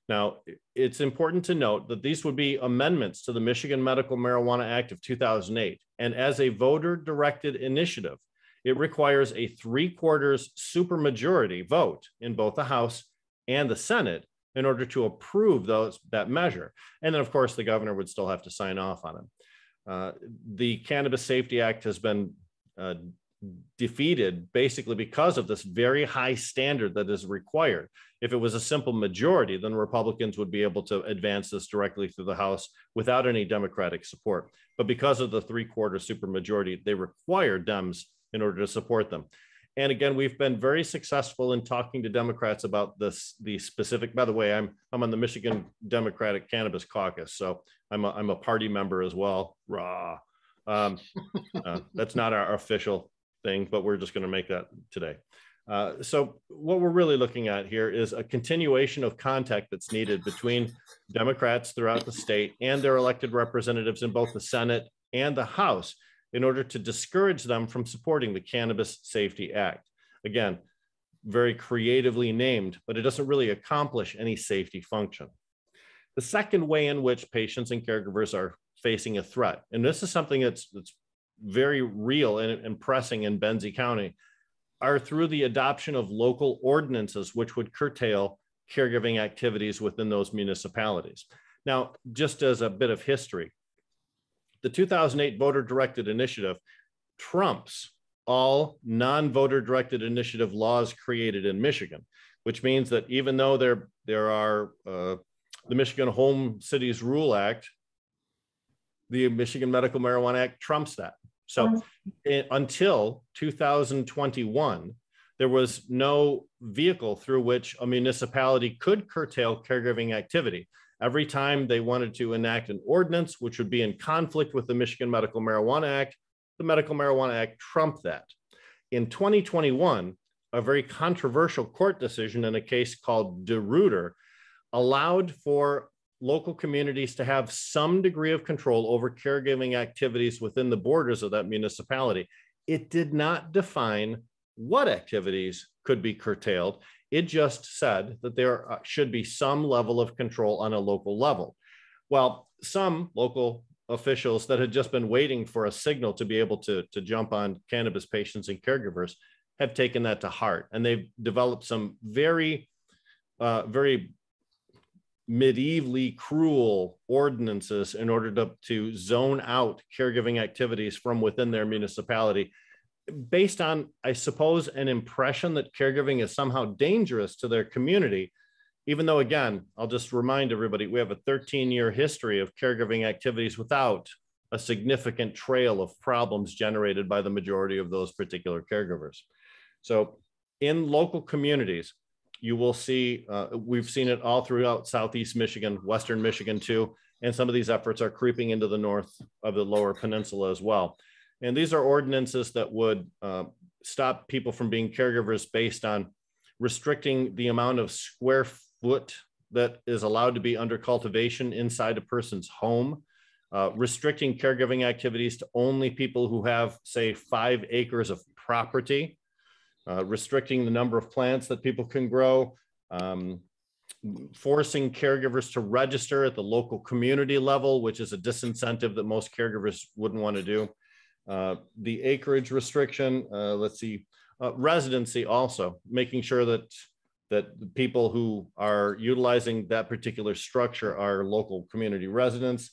Now, it's important to note that these would be amendments to the Michigan Medical Marijuana Act of 2008, and as a voter-directed initiative, it requires a 3/4 supermajority vote in both the House and the Senate in order to approve that measure. And then, of course, the governor would still have to sign off on it. The Cannabis Safety Act has been defeated basically because of this very high standard that is required. If it was a simple majority, then Republicans would be able to advance this directly through the House without any Democratic support. But because of the 3/4 supermajority, they require Dems in order to support them. And again, we've been very successful in talking to Democrats about this, the specific, by the way, I'm on the Michigan Democratic Cannabis Caucus, so I'm a party member as well. Rah. That's not our official thing, but we're just going to make that today. So what we're really looking at here is a continuation of contact that's needed between Democrats throughout the state and their elected representatives in both the Senate and the House in order to discourage them from supporting the Cannabis Safety Act. Again, very creatively named, but it doesn't really accomplish any safety function. The second way in which patients and caregivers are facing a threat, and this is something that's very real and pressing in Benzie County, are through the adoption of local ordinances which would curtail caregiving activities within those municipalities. Now, just as a bit of history, the 2008 voter-directed initiative trumps all non-voter directed initiative laws created in Michigan, which means that even though there are the Michigan Home Cities Rule Act, the Michigan Medical Marijuana Act trumps that. So until 2021, there was no vehicle through which a municipality could curtail caregiving activity. Every time they wanted to enact an ordinance, which would be in conflict with the Michigan Medical Marijuana Act, the Medical Marijuana Act trumped that. In 2021, a very controversial court decision in a case called DeRuiter allowed for local communities to have some degree of control over caregiving activities within the borders of that municipality. It did not define what activities could be curtailed. It just said that there should be some level of control on a local level. Well, some local officials that had just been waiting for a signal to be able to jump on cannabis patients and caregivers have taken that to heart. And they've developed some very, very medievally cruel ordinances in order to zone out caregiving activities from within their municipality, based on, I suppose, an impression that caregiving is somehow dangerous to their community, even though, again, I'll just remind everybody, we have a 13-year history of caregiving activities without a significant trail of problems generated by the majority of those particular caregivers. So in local communities, you will see, we've seen it all throughout Southeast Michigan, Western Michigan too, and some of these efforts are creeping into the north of the Lower Peninsula as well. And these are ordinances that would stop people from being caregivers based on restricting the amount of square foot that is allowed to be under cultivation inside a person's home, restricting caregiving activities to only people who have, say, 5 acres of property, restricting the number of plants that people can grow, forcing caregivers to register at the local community level, which is a disincentive that most caregivers wouldn't want to do. The acreage restriction, residency also, making sure that the people who are utilizing that particular structure are local community residents,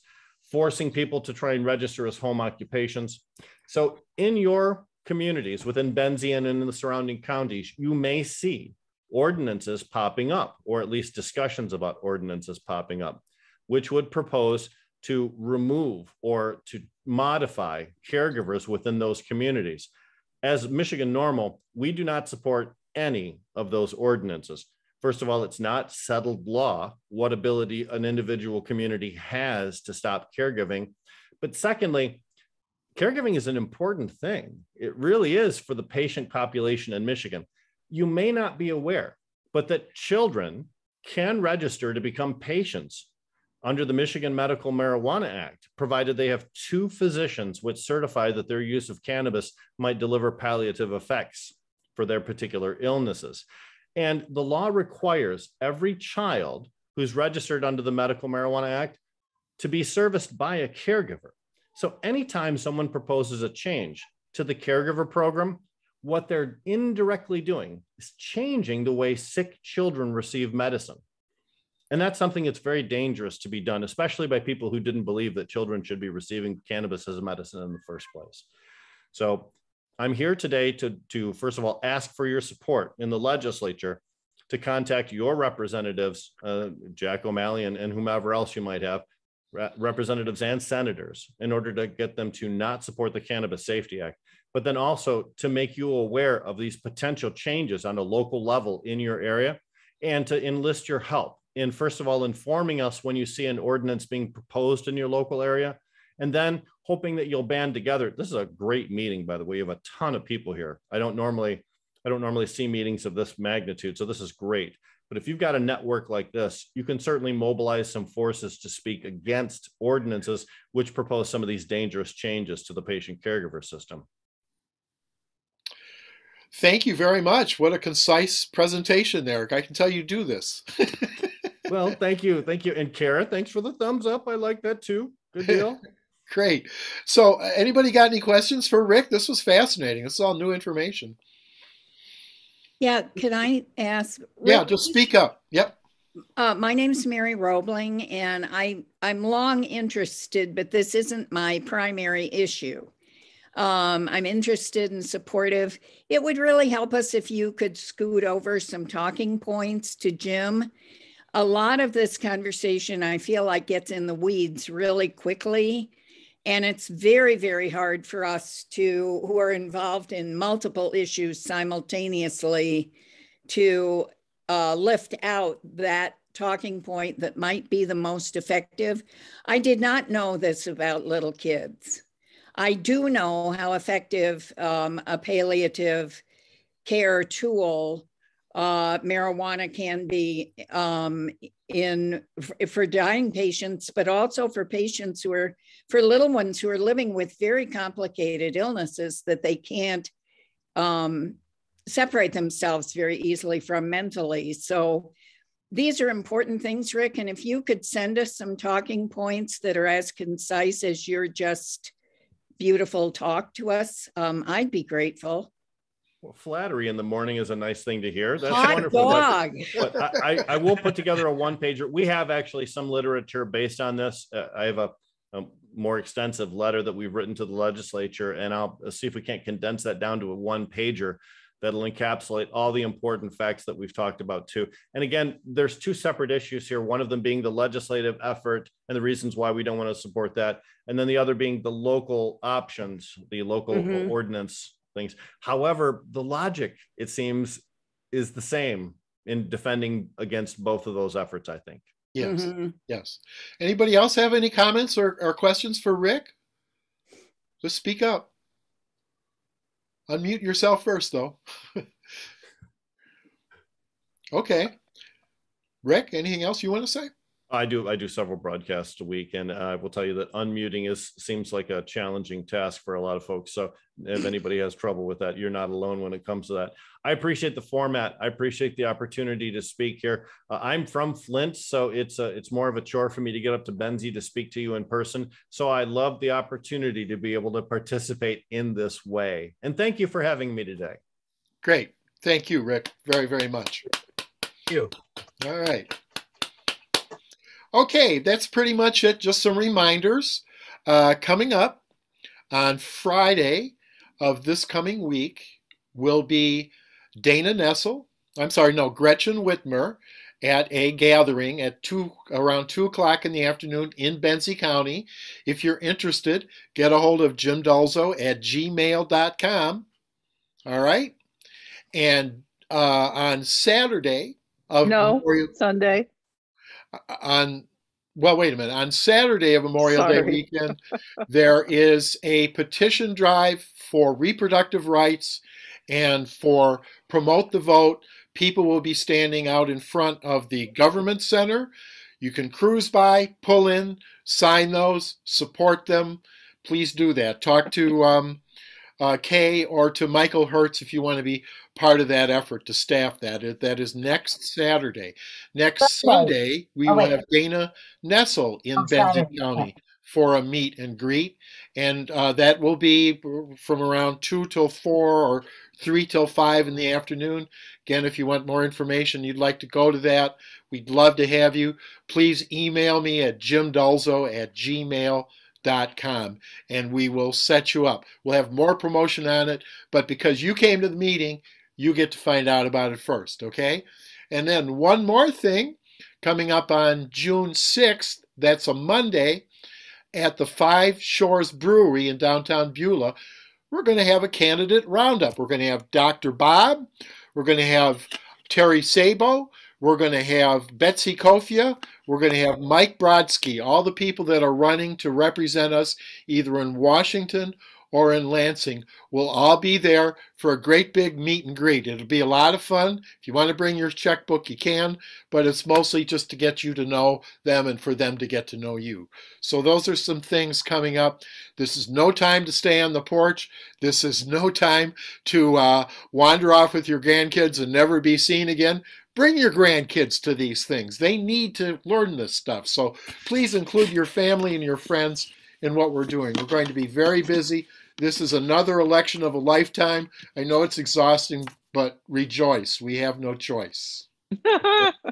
forcing people to try and register as home occupations. So in your communities within Benzie and in the surrounding counties, you may see ordinances popping up, or at least discussions about ordinances popping up, which would propose to remove or to modify caregivers within those communities. As Michigan Normal, we do not support any of those ordinances. First of all, it's not settled law what ability an individual community has to stop caregiving. But secondly, caregiving is an important thing. It really is for the patient population in Michigan. You may not be aware, but that children can register to become patients under the Michigan Medical Marijuana Act, provided they have 2 physicians which certify that their use of cannabis might deliver palliative effects for their particular illnesses. And the law requires every child who's registered under the Medical Marijuana Act to be serviced by a caregiver. So anytime someone proposes a change to the caregiver program, what they're indirectly doing is changing the way sick children receive medicine. And that's something that's very dangerous to be done, especially by people who didn't believe that children should be receiving cannabis as a medicine in the first place. So I'm here today to first of all, ask for your support in the legislature to contact your representatives, Jack O'Malley and whomever else you might have, representatives and senators, in order to get them to not support the Cannabis Safety Act, but then also to make you aware of these potential changes on a local level in your area, and to enlist your help in, first of all, informing us when you see an ordinance being proposed in your local area, and then hoping that you'll band together. This is a great meeting, by the way. You have a ton of people here. I don't normally see meetings of this magnitude, so this is great. But if you've got a network like this, you can certainly mobilize some forces to speak against ordinances which propose some of these dangerous changes to the patient caregiver system. Thank you very much. What a concise presentation, Eric. I can tell you do this. Well, thank you. Thank you. And Kara, thanks for the thumbs up. I like that too. Good deal. Great. So anybody got any questions for Rick? This was fascinating. This is all new information. Yeah, can I ask? Rick, yeah, just speak up. Yep. My name's Mary Roebling, and I'm long interested, but this isn't my primary issue. I'm interested and supportive. It would really help us if you could scoot over some talking points to Jim. A lot of this conversation, I feel like, gets in the weeds really quickly. And it's very, very hard for us who are involved in multiple issues simultaneously to lift out that talking point that might be the most effective. I did not know this about little kids. I do know how effective a palliative care tool marijuana can be for dying patients, but also for patients for little ones who are living with very complicated illnesses that they can't separate themselves very easily from mentally. So these are important things, Rick. And if you could send us some talking points that are as concise as your just beautiful talk to us, I'd be grateful. Well, flattery in the morning is a nice thing to hear. That's hot wonderful. Dog. But I will put together a one-pager. We have actually some literature based on this. I have a more extensive letter that we've written to the legislature, and I'll see if we can't condense that down to a one-pager that'll encapsulate all the important facts that we've talked about too. And again, there's 2 separate issues here. One of them being the legislative effort and the reasons why we don't want to support that. And then the other being the local options, the local ordinance things. However, the logic, it seems, is the same in defending against both of those efforts, I think. Yes. Mm-hmm. Yes. Anybody else have any comments or questions for Rick? Just speak up. Unmute yourself first, though. Okay. Rick, anything else you want to say? I do several broadcasts a week, and I will tell you that unmuting seems like a challenging task for a lot of folks. So if anybody has trouble with that, you're not alone when it comes to that. I appreciate the format. I appreciate the opportunity to speak here. I'm from Flint, so it's more of a chore for me to get up to Benzie to speak to you in person. So I love the opportunity to be able to participate in this way. And thank you for having me today. Great. Thank you, Rick, very, very much. Thank you. All right. Okay, that's pretty much it. Just some reminders. Coming up on Friday of this coming week will be Gretchen Whitmer at a gathering at around 2 o'clock in the afternoon in Benzie County. If you're interested, get a hold of Jim Dulzo at gmail.com. All right. And on Saturday of Sunday. On Saturday of Memorial Day weekend, there is a petition drive for reproductive rights and for Promote the Vote. People will be standing out in front of the government center. You can cruise by, pull in, sign those, support them. Please do that. Talk to Kay or to Michael Hertz if you want to be part of that effort to staff that. That is next Saturday. Next Sunday, we will have Dana Nessel in Benzie County for a meet and greet. And that will be from around 2 till 4 or 3 till 5 in the afternoon. Again, if you want more information, you'd like to go to that, we'd love to have you. Please email me at jimdulzo@gmail.com and we will set you up. We'll have more promotion on it, but because you came to the meeting, you get to find out about it first, okay? And then one more thing, coming up on June 6th, that's a Monday, at the Five Shores Brewery in downtown Beulah, we're going to have a candidate roundup. We're going to have Dr. Bob, we're going to have Terry Sabo, we're going to have Betsy Kofia, we're going to have Mike Brodsky, all the people that are running to represent us either in Washington or in Lansing will all be there for a great big meet and greet. It'll be a lot of fun. If you want to bring your checkbook, you can, but it's mostly just to get you to know them and for them to get to know you. So those are some things coming up. This is no time to stay on the porch. This is no time to wander off with your grandkids and never be seen again. Bring your grandkids to these things. They need to learn this stuff. So please include your family and your friends in what we're doing. We're going to be very busy. This is another election of a lifetime. I know it's exhausting, but rejoice. We have no choice.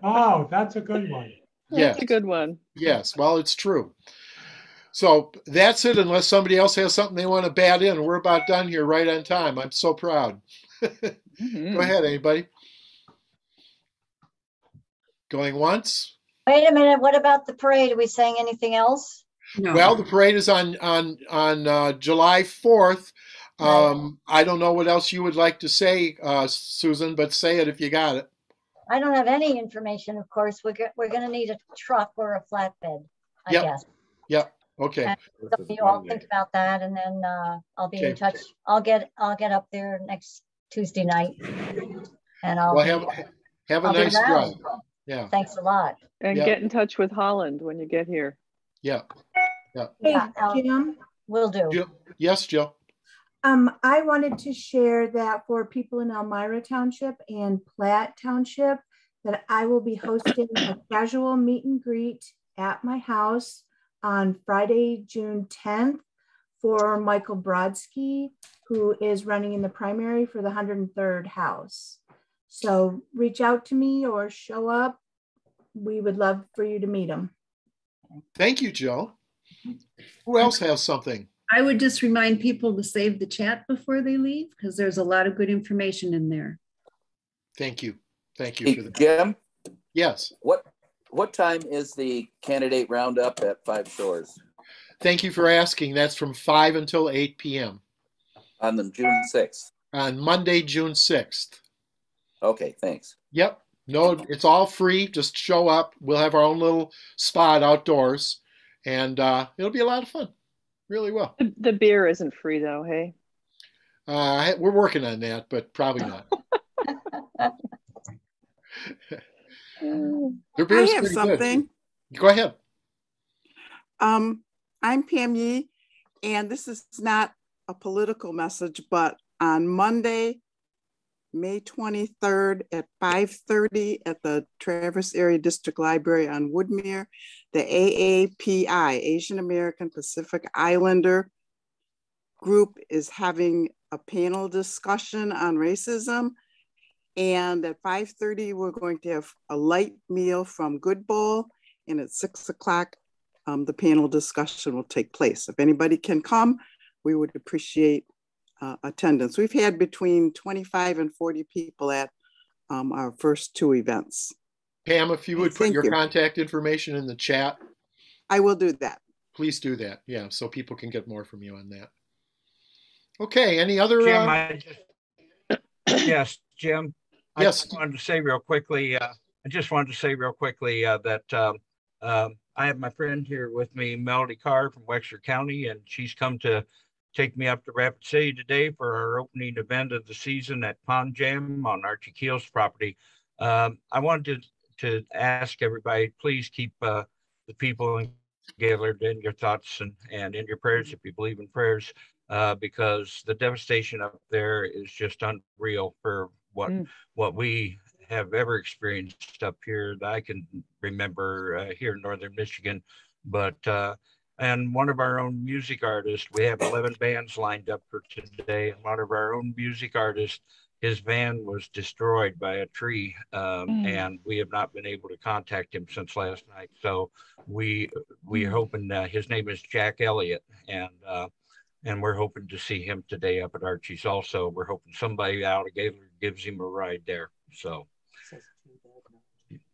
Oh, that's a good one. Yes. That's a good one. Yes, well, it's true. So that's it, unless somebody else has something they want to bat in. We're about done here, right on time. I'm so proud. Go ahead, anybody. Going once? Wait a minute. What about the parade? Are we saying anything else? No. Well, the parade is on July 4th. I don't know what else you would like to say, Susan, but say it if you got it. I don't have any information, of course. We're going to need a truck or a flatbed, I guess. Yep. Okay. And so you all think about that, and then I'll be in touch. I'll get up there next Tuesday night, and I'll have a nice drive. Yeah. Thanks a lot. And get in touch with Holland when you get here. Yeah. Hey, Jim. Will do. Jill. Yes, Jill. I wanted to share that for people in Elmira Township and Platte Township, that I will be hosting a casual meet and greet at my house on Friday, June 10th for Michael Brodsky, who is running in the primary for the 103rd House. So reach out to me or show up. We would love for you to meet him. Thank you, Jill. Who else has something? I would just remind people to save the chat before they leave, because there's a lot of good information in there. Thank you. Thank you for that. Jim? Yes. What time is the candidate roundup at Five Shores? Thank you for asking. That's from 5 until 8 p.m. On the June 6th? On Monday, June 6th. Okay, thanks. Yep. No, it's all free. Just show up. We'll have our own little spot outdoors, and it'll be a lot of fun. Really will. The beer isn't free though, hey? We're working on that, but probably not. Their beer's I have pretty something. Good. Go ahead. I'm Pam Yee, and this is not a political message, but on Monday, May 23rd at 5:30 at the Traverse Area District Library on Woodmere, the AAPI, Asian American Pacific Islander group, is having a panel discussion on racism. And at 5:30, we're going to have a light meal from Good Bowl. And at 6 o'clock, the panel discussion will take place. If anybody can come, we would appreciate attendance. We've had between 25 and 40 people at our first two events. Pam, if you would put your contact information in the chat. I will do that. Please do that. Yeah, so people can get more from you on that. Okay, any other? Jim, yes, Jim. Yes. I just wanted to say real quickly that I have my friend here with me, Melody Carr from Wexner County, and she's come to take me up to Rapid City today for our opening event of the season at Pond Jam on Archie Keel's property. I wanted to ask everybody, please keep the people in Gaylord in your thoughts and in your prayers if you believe in prayers, because the devastation up there is just unreal for what we have ever experienced up here that I can remember here in Northern Michigan. But and one of our own music artists, we have 11 bands lined up for today. And one of our own music artists, his van was destroyed by a tree, and we have not been able to contact him since last night. So we are hoping, his name is Jack Elliott, and we're hoping to see him today up at Archie's also. We're hoping somebody out of Gaylord gives him a ride there. So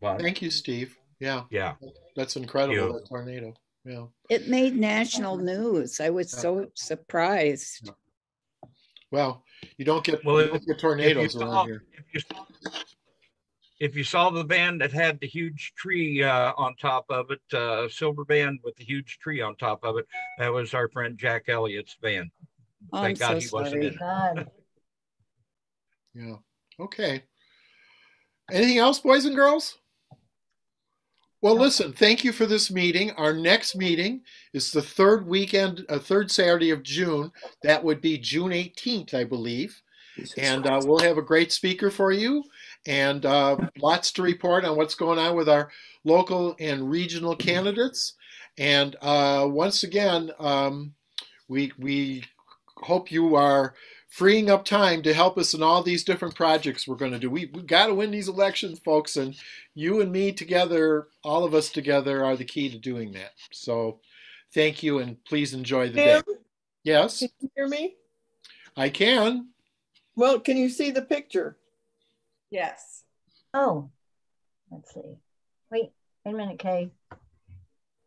thank you, Steve. Yeah. Yeah. That's incredible, that tornado. Yeah. It made national news. I was so surprised. Well, you don't get tornadoes around here. If you saw the van that had the huge tree on top of it, silver van with the huge tree on top of it, that was our friend Jack Elliott's van. Thank God he wasn't in it. Yeah. Okay. Anything else, boys and girls? Well, listen, thank you for this meeting. Our next meeting is the third Saturday of June. That would be June 18th, I believe. And we'll have a great speaker for you and lots to report on what's going on with our local and regional candidates. And once again, we hope you are freeing up time to help us in all these different projects we're going to do. We've got to win these elections, folks, and you and me together, all of us together, are the key to doing that. So thank you, and please enjoy the day. Yes? Can you hear me? I can. Well, can you see the picture? Yes. Oh, let's see. Wait a minute, Kay.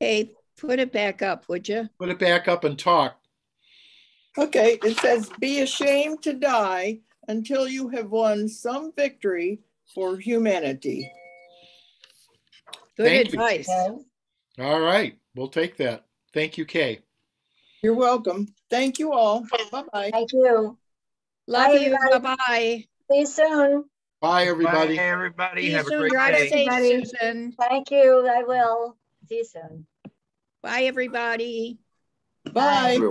Hey, put it back up, would you? Put it back up and talk. Okay, it says, be ashamed to die until you have won some victory for humanity. Good advice. All right, we'll take that. Thank you, Kay. You're welcome. Thank you all. Bye-bye. Thank you. Love you. Bye-bye. See you soon. Bye, everybody. Bye, everybody. See Have you a soon. great Drive day. safe, Susan. Thank you. I will. See you soon. Bye, everybody. Bye.